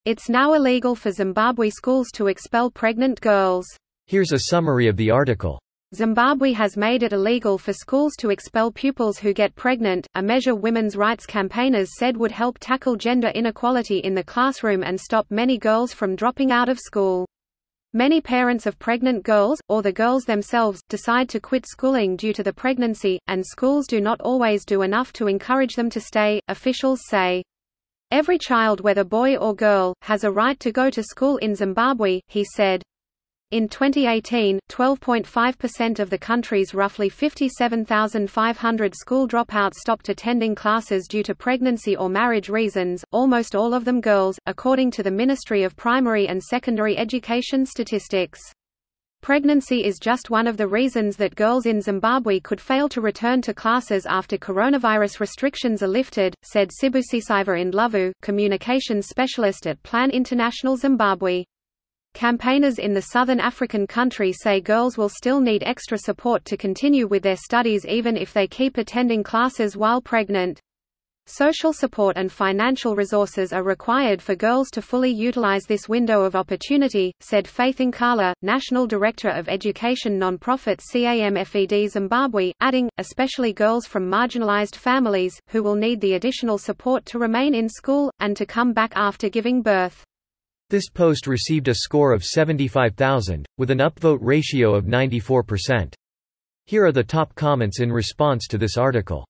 It's now illegal for Zimbabwe schools to expel pregnant girls. Here's a summary of the article. Zimbabwe has made it illegal for schools to expel pupils who get pregnant, a measure women's rights campaigners said would help tackle gender inequality in the classroom and stop many girls from dropping out of school. Many parents of pregnant girls, or the girls themselves, decide to quit schooling due to the pregnancy, and schools do not always do enough to encourage them to stay, officials say. Every child, whether boy or girl, has a right to go to school in Zimbabwe, he said. In 2018, 12.5% of the country's roughly 57,500 school dropouts stopped attending classes due to pregnancy or marriage reasons, almost all of them girls, according to the Ministry of Primary and Secondary Education statistics. Pregnancy is just one of the reasons that girls in Zimbabwe could fail to return to classes after coronavirus restrictions are lifted, said Sibusisiva Ndlovu, communications specialist at Plan International Zimbabwe. Campaigners in the southern African country say girls will still need extra support to continue with their studies even if they keep attending classes while pregnant. Social support and financial resources are required for girls to fully utilize this window of opportunity, said Faith Nkala, National Director of Education nonprofit CAMFED Zimbabwe, adding, especially girls from marginalized families, who will need the additional support to remain in school, and to come back after giving birth. This post received a score of 75,000, with an upvote ratio of 94%. Here are the top comments in response to this article.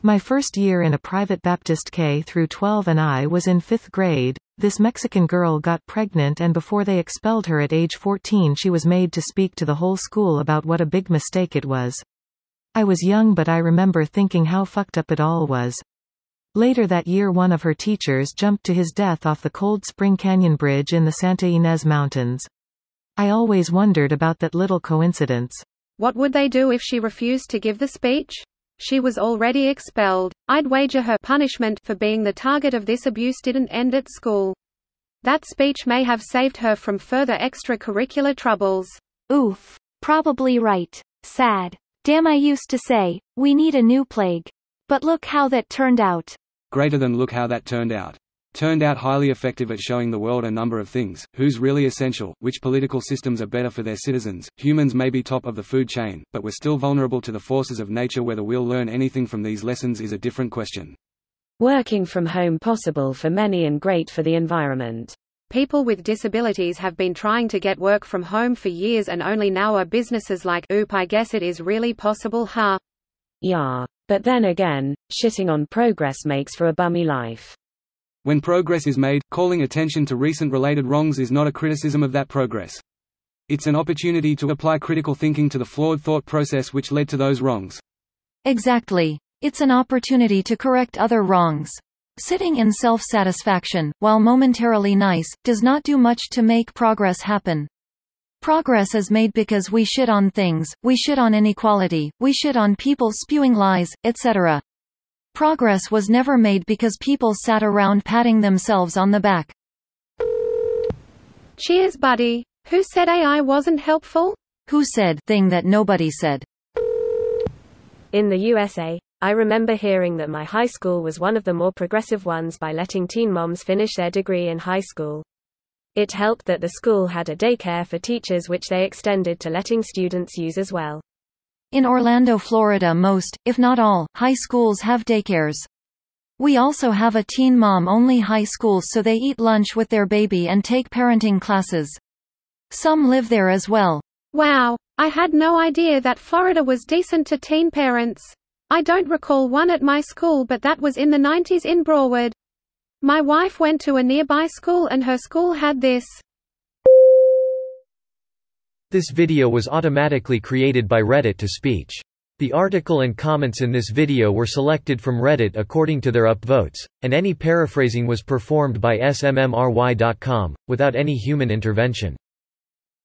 My first year in a private Baptist K-12 and I was in 5th grade. This Mexican girl got pregnant and before they expelled her at age 14 she was made to speak to the whole school about what a big mistake it was. I was young but I remember thinking how fucked up it all was. Later that year one of her teachers jumped to his death off the Cold Spring Canyon Bridge in the Santa Ynez Mountains. I always wondered about that little coincidence. What would they do if she refused to give the speech? She was already expelled. I'd wager her punishment for being the target of this abuse didn't end at school. That speech may have saved her from further extracurricular troubles. Oof. Probably right. Sad. Damn, I used to say, we need a new plague. But look how that turned out. Greater than look how that turned out. Turned out highly effective at showing the world a number of things: who's really essential, which political systems are better for their citizens. Humans may be top of the food chain, but we're still vulnerable to the forces of nature. Whether we'll learn anything from these lessons is a different question. Working from home possible for many and great for the environment. People with disabilities have been trying to get work from home for years and only now are businesses like, oop, I guess it is really possible, huh? Yeah. But then again, shitting on progress makes for a bummy life. When progress is made, calling attention to recent related wrongs is not a criticism of that progress. It's an opportunity to apply critical thinking to the flawed thought process which led to those wrongs. Exactly. It's an opportunity to correct other wrongs. Sitting in self-satisfaction, while momentarily nice, does not do much to make progress happen. Progress is made because we shit on things, we shit on inequality, we shit on people spewing lies, etc. Progress was never made because people sat around patting themselves on the back. Cheers, buddy. Who said AI wasn't helpful? Who said thing that nobody said? In the USA, I remember hearing that my high school was one of the more progressive ones by letting teen moms finish their degree in high school. It helped that the school had a daycare for teachers which they extended to letting students use as well. In Orlando, Florida, most, if not all, high schools have daycares. We also have a teen mom-only high school so they eat lunch with their baby and take parenting classes. Some live there as well. Wow, I had no idea that Florida was decent to teen parents. I don't recall one at my school, but that was in the 90s in Broward. My wife went to a nearby school and her school had this. This video was automatically created by Reddit to speech. The article and comments in this video were selected from Reddit according to their upvotes, and any paraphrasing was performed by smmry.com, without any human intervention.